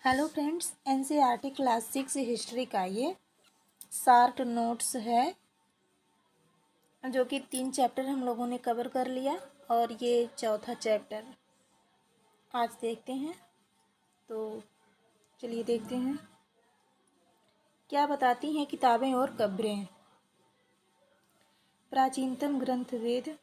Hello friends, NCERT class 6 history का ये short notes है जो कि 3 चैप्टर हम लोगों ने कवर कर लिया और ये चौथा चैप्टर आज देखते हैं। तो चलिए देखते हैं क्या बताती हैं किताबें और कब्रें। प्राचीनतम ग्रंथ वेद।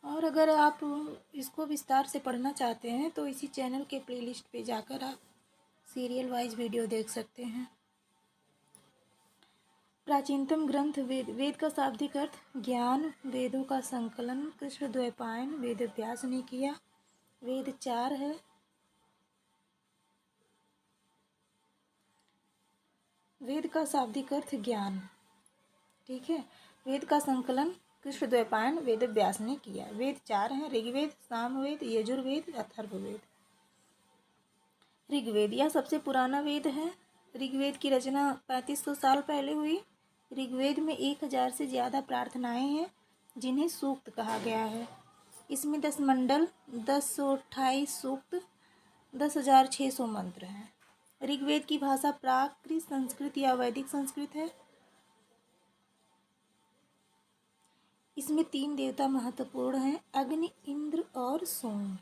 और अगर आप इसको विस्तार से पढ़ना चाहते हैं तो इसी चैनल के प्लेलिस्ट पे जाकर आप सीरियल वाइज वीडियो देख सकते हैं। प्राचीनतम ग्रंथ वेद। वेद का शाब्दिक अर्थ ज्ञान। वेदों का संकलन कृष्ण द्वैपायन वेद व्यास ने किया। वेद 4 है। वेद का शाब्दिक अर्थ ज्ञान। ठीक है। वेद का संकलन कृष्ण द्वैपायन वेद व्यास ने किया। वेद 4 हैं। ऋग्वेद, सामवेद, यजुर्वेद, अथर्ववेद। ऋग्वेद यह सबसे पुराना वेद है। ऋग्वेद की रचना 3500 साल पहले हुई। ऋग्वेद में 1000 से ज़्यादा प्रार्थनाएं हैं जिन्हें सूक्त कहा गया है। इसमें 10 मंडल, 1028 सूक्त, 10,600 मंत्र हैं। ऋग्वेद की भाषा प्राकृत संस्कृत या वैदिक संस्कृत है। इसमें 3 देवता महत्वपूर्ण हैं, अग्नि, इंद्र और सोम।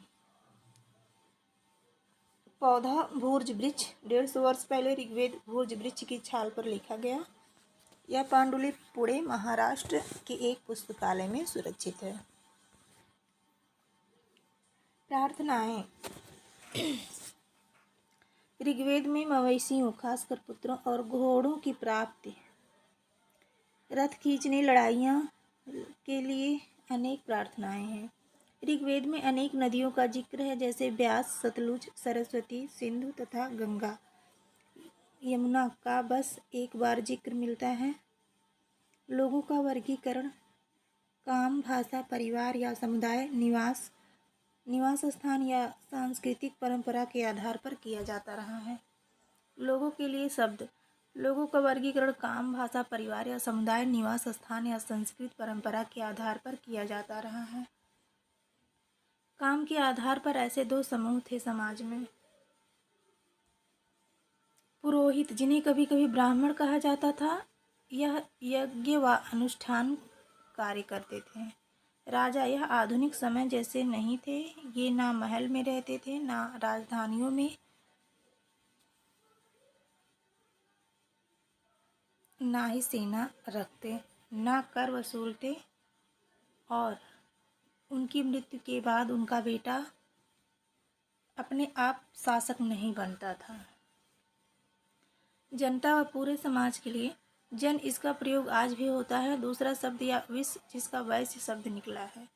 पौधा भूर्ज वृक्ष। 150 वर्ष पहले ऋग्वेद भूर्ज वृक्ष की छाल पर लिखा गया। यह पांडुलिपि पुणे, महाराष्ट्र के एक पुस्तकालय में सुरक्षित है। प्रार्थनाएं। ऋग्वेद में मवेशियों, खासकर पुत्रों और घोड़ों की प्राप्ति, रथ खींचने, लड़ाइयाँ के लिए अनेक प्रार्थनाएं हैं। ऋग्वेद में अनेक नदियों का जिक्र है जैसे व्यास, सतलुज, सरस्वती, सिंधु तथा गंगा। यमुना का बस एक बार जिक्र मिलता है। लोगों का वर्गीकरण काम, भाषा, परिवार या समुदाय, निवास स्थान या सांस्कृतिक परंपरा के आधार पर किया जाता रहा है। लोगों के लिए शब्द। लोगों का वर्गीकरण काम, भाषा, परिवार या समुदाय, निवास स्थान या संस्कृत परंपरा के आधार पर किया जाता रहा है। काम के आधार पर ऐसे 2 समूह थे समाज में। पुरोहित, जिन्हें कभी कभी ब्राह्मण कहा जाता था, यह यज्ञ व अनुष्ठान कार्य करते थे। राजा, यह आधुनिक समय जैसे नहीं थे। ये ना महल में रहते थे, ना राजधानियों में, ना ही सेना रखते, ना कर वसूलते और उनकी मृत्यु के बाद उनका बेटा अपने आप शासक नहीं बनता था। जनता व पूरे समाज के लिए। जन इसका प्रयोग आज भी होता है। दूसरा शब्द या विश्व जिसका वैश्य शब्द निकला है।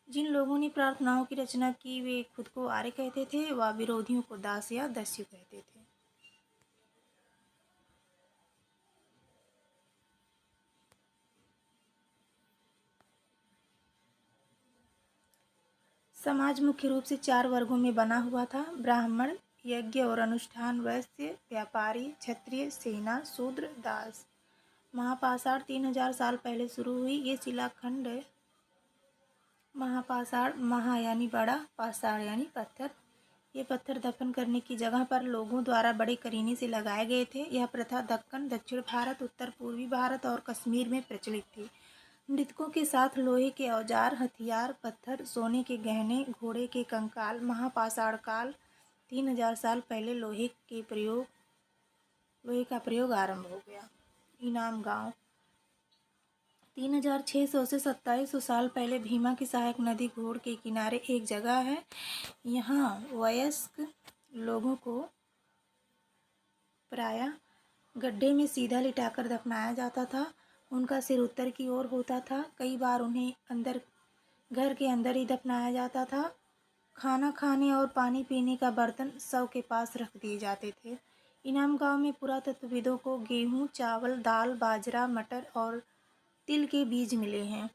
जिन लोगों ने प्रार्थनाओं की रचना की वे खुद को आर्य कहते थे व विरोधियों को दास या दस्यु कहते थे। समाज मुख्य रूप से 4 वर्गों में बना हुआ था। ब्राह्मण, यज्ञ और अनुष्ठान, वैश्य, व्यापारी, क्षत्रिय, सेना, शूद्र, दास। महापाषाण 3000 साल पहले शुरू हुई। ये शिलाखंड है। महापाषाण, महा यानी बड़ा, पाषाण यानी पत्थर। ये पत्थर दफन करने की जगह पर लोगों द्वारा बड़े करीने से लगाए गए थे। यह प्रथा दक्कन, दक्षिण भारत, उत्तर पूर्वी भारत और कश्मीर में प्रचलित थी। मृतकों के साथ लोहे के औजार, हथियार, पत्थर, सोने के गहने, घोड़े के कंकाल। महापाषाण काल 3000 साल पहले लोहे का प्रयोग आरंभ हो गया। इनाम गांव 3600 से 2700 साल पहले भीमा की सहायक नदी घोड़ के किनारे एक जगह है। यहाँ वयस्क लोगों को प्रायः गड्ढे में सीधा लिटाकर दफनाया जाता था। उनका सिर उत्तर की ओर होता था। कई बार उन्हें घर के अंदर ही दफनाया जाता था। खाना खाने और पानी पीने का बर्तन शव के पास रख दिए जाते थे। इनाम गांव में पुरातत्वविदों को गेहूँ, चावल, दाल, बाजरा, मटर और तिल के बीज मिले हैं।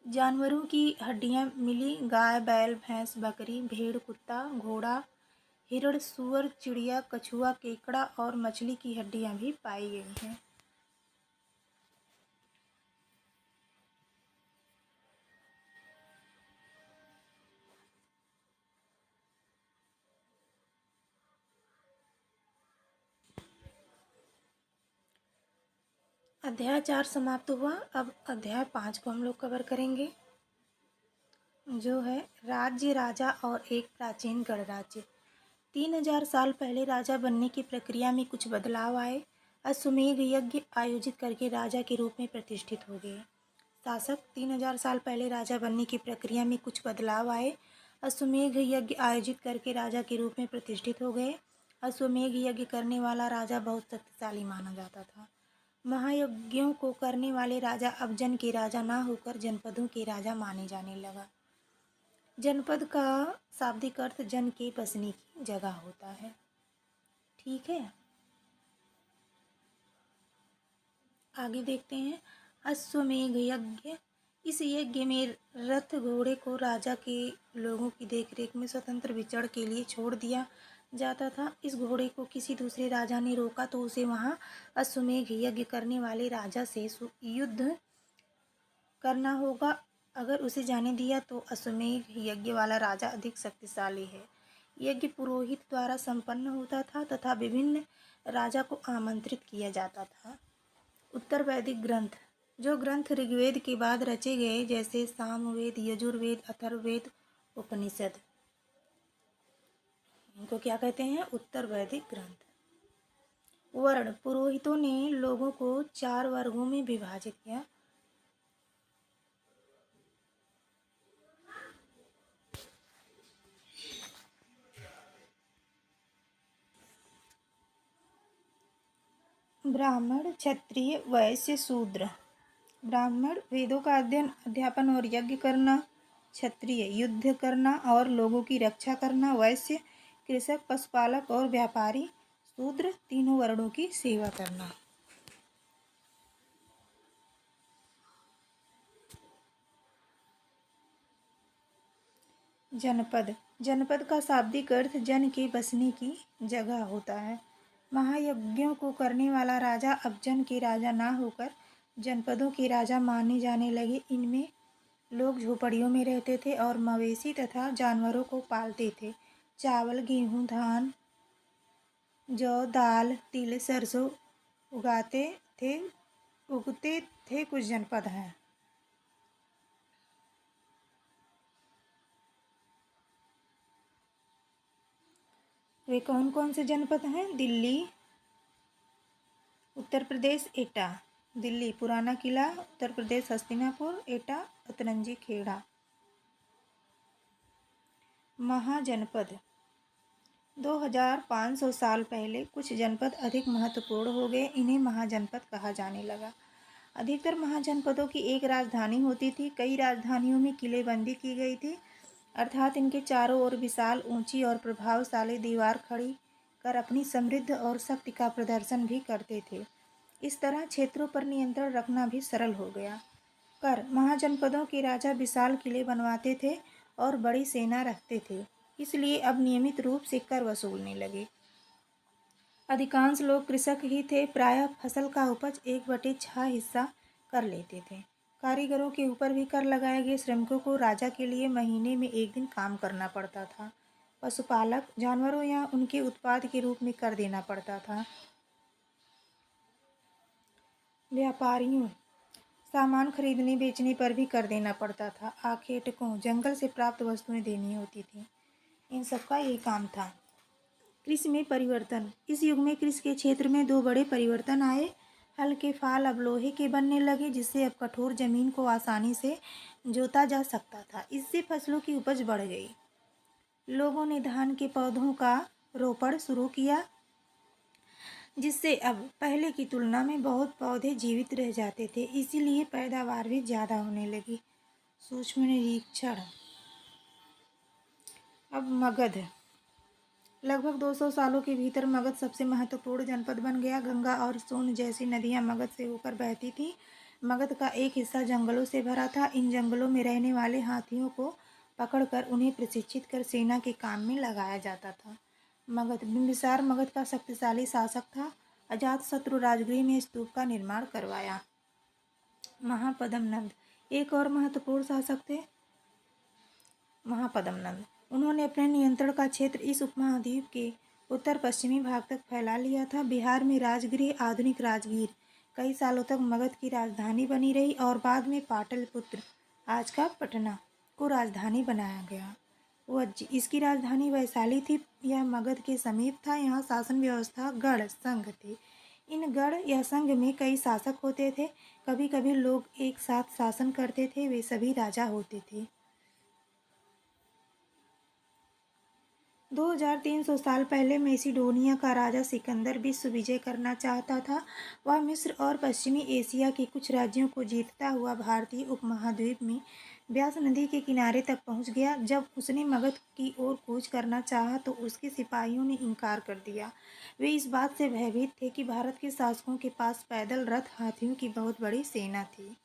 जानवरों की हड्डियां मिली। गाय, बैल, भैंस, बकरी, भेड़, कुत्ता, घोड़ा, हिरण, सूअर, चिड़िया, कछुआ, केकड़ा और मछली की हड्डियां भी पाई गई हैं। अध्याय 4 समाप्त हुआ। अब अध्याय 5 को हम लोग कवर करेंगे, जो है राज्य, राजा और एक प्राचीन गणराज्य। 3000 साल पहले राजा बनने की प्रक्रिया में कुछ बदलाव आए। अश्वमेध यज्ञ आयोजित करके राजा के रूप में प्रतिष्ठित हो गए। शासक 3000 साल पहले राजा बनने की प्रक्रिया में कुछ बदलाव आए। अश्वमेध यज्ञ आयोजित करके राजा के रूप में प्रतिष्ठित हो गए। अश्वमेध यज्ञ करने वाला राजा बहुत शक्तिशाली माना जाता था। महायज्ञों को करने वाले राजा अब जन के राजा ना होकर जनपदों के राजा माने जाने लगा। जनपद का शाब्दिक अर्थ जन के बसने की जगह होता है। ठीक है, आगे देखते हैं। अश्वमेध यज्ञ। इस यज्ञ में रथ घोड़े को राजा के लोगों की देखरेख में स्वतंत्र विचरण के लिए छोड़ दिया जाता था। इस घोड़े को किसी दूसरे राजा ने रोका तो उसे वहां अश्वमेध यज्ञ करने वाले राजा से युद्ध करना होगा। अगर उसे जाने दिया तो अश्वमेध यज्ञ वाला राजा अधिक शक्तिशाली है। यज्ञ पुरोहित द्वारा संपन्न होता था तथा विभिन्न राजा को आमंत्रित किया जाता था। उत्तर वैदिक ग्रंथ। जो ग्रंथ ऋग्वेद के बाद रचे गए, जैसे सामवेद, यजुर्वेद, अथर्ववेद, उपनिषद, इनको क्या कहते हैं? उत्तर वैदिक ग्रंथ। वर्ण। पुरोहितों ने लोगों को 4 वर्गों में विभाजित किया। ब्राह्मण, क्षत्रिय, वैश्य, शूद्र। ब्राह्मण वेदों का अध्ययन, अध्यापन और यज्ञ करना। क्षत्रिय युद्ध करना और लोगों की रक्षा करना। वैश्य कृषक, पशुपालक और व्यापारी। शूद्र तीनों वर्णों की सेवा करना। जनपद। जनपद का शाब्दिक अर्थ जन के बसने की जगह होता है। महायज्ञों को करने वाला राजा अब जन के राजा ना होकर जनपदों के राजा माने जाने लगे। इनमें लोग झोपड़ियों में रहते थे और मवेशी तथा जानवरों को पालते थे। चावल, गेहूं, धान, जौ, दाल, तिल, सरसों उगते थे कुछ जनपद हैं। वे कौन कौन से जनपद हैं? दिल्ली, उत्तर प्रदेश एटा। दिल्ली पुराना किला, उत्तर प्रदेश हस्तिनापुर, एटा अतरंजी खेड़ा। महाजनपद। 2500 साल पहले कुछ जनपद अधिक महत्वपूर्ण हो गए। इन्हें महाजनपद कहा जाने लगा। अधिकतर महाजनपदों की एक राजधानी होती थी। कई राजधानियों में किलेबंदी की गई थी, अर्थात इनके चारों ओर विशाल, ऊंची और प्रभावशाली दीवार खड़ी कर अपनी समृद्ध और शक्ति का प्रदर्शन भी करते थे। इस तरह क्षेत्रों पर नियंत्रण रखना भी सरल हो गया। कर। महाजनपदों के राजा विशाल किले बनवाते थे और बड़ी सेना रखते थे, इसलिए अब नियमित रूप से कर वसूलने लगे। अधिकांश लोग कृषक ही थे। प्रायः फसल का उपज 1/6 हिस्सा कर लेते थे। कारीगरों के ऊपर भी कर लगाए गए। श्रमिकों को राजा के लिए महीने में 1 दिन काम करना पड़ता था। पशुपालक जानवरों या उनके उत्पाद के रूप में कर देना पड़ता था। व्यापारियों सामान खरीदने बेचने पर भी कर देना पड़ता था। आखेटकों जंगल से प्राप्त वस्तुएं देनी होती थी। इन सबका यही काम था। कृषि में परिवर्तन। इस युग में कृषि के क्षेत्र में 2 बड़े परिवर्तन आए। हल के फाल अब लोहे के बनने लगे, जिससे अब कठोर जमीन को आसानी से जोता जा सकता था। इससे फसलों की उपज बढ़ गई। लोगों ने धान के पौधों का रोपण शुरू किया, जिससे अब पहले की तुलना में बहुत पौधे जीवित रह जाते थे। इसीलिए पैदावार भी ज़्यादा होने लगी। सूक्ष्म निरीक्षण। अब मगध। लगभग 200 सालों के भीतर मगध सबसे महत्वपूर्ण जनपद बन गया। गंगा और सोन जैसी नदियां मगध से होकर बहती थीं। मगध का एक हिस्सा जंगलों से भरा था। इन जंगलों में रहने वाले हाथियों को पकड़कर उन्हें प्रशिक्षित कर सेना के काम में लगाया जाता था। मगध। बिंबिसार मगध का शक्तिशाली शासक था। अजातशत्रु राजगृह में स्तूप का निर्माण करवाया। महापद्मनंद एक और महत्वपूर्ण शासक थे। महापद्मनंद। उन्होंने अपने नियंत्रण का क्षेत्र इस उपमहाद्वीप के उत्तर पश्चिमी भाग तक फैला लिया था। बिहार में राजगृह, आधुनिक राजगीर कई सालों तक मगध की राजधानी बनी रही और बाद में पाटलिपुत्र, आज का पटना, को राजधानी बनाया गया। इसकी राजधानी वैशाली थी। यह मगध के समीप था। यहाँ शासन व्यवस्था गढ़ संघ थे। इन गढ़ या संघ में कई शासक होते थे। कभी कभी लोग एक साथ शासन करते थे। वे सभी राजा होते थे। 2300 साल पहले मैसिडोनिया का राजा सिकंदर विश्व विजय करना चाहता था। वह मिस्र और पश्चिमी एशिया के कुछ राज्यों को जीतता हुआ भारतीय उपमहाद्वीप में ब्यास नदी के किनारे तक पहुंच गया। जब उसने मगध की ओर कूच करना चाहा तो उसके सिपाहियों ने इनकार कर दिया। वे इस बात से भयभीत थे कि भारत के शासकों के पास पैदल रथ, हाथियों की बहुत बड़ी सेना थी।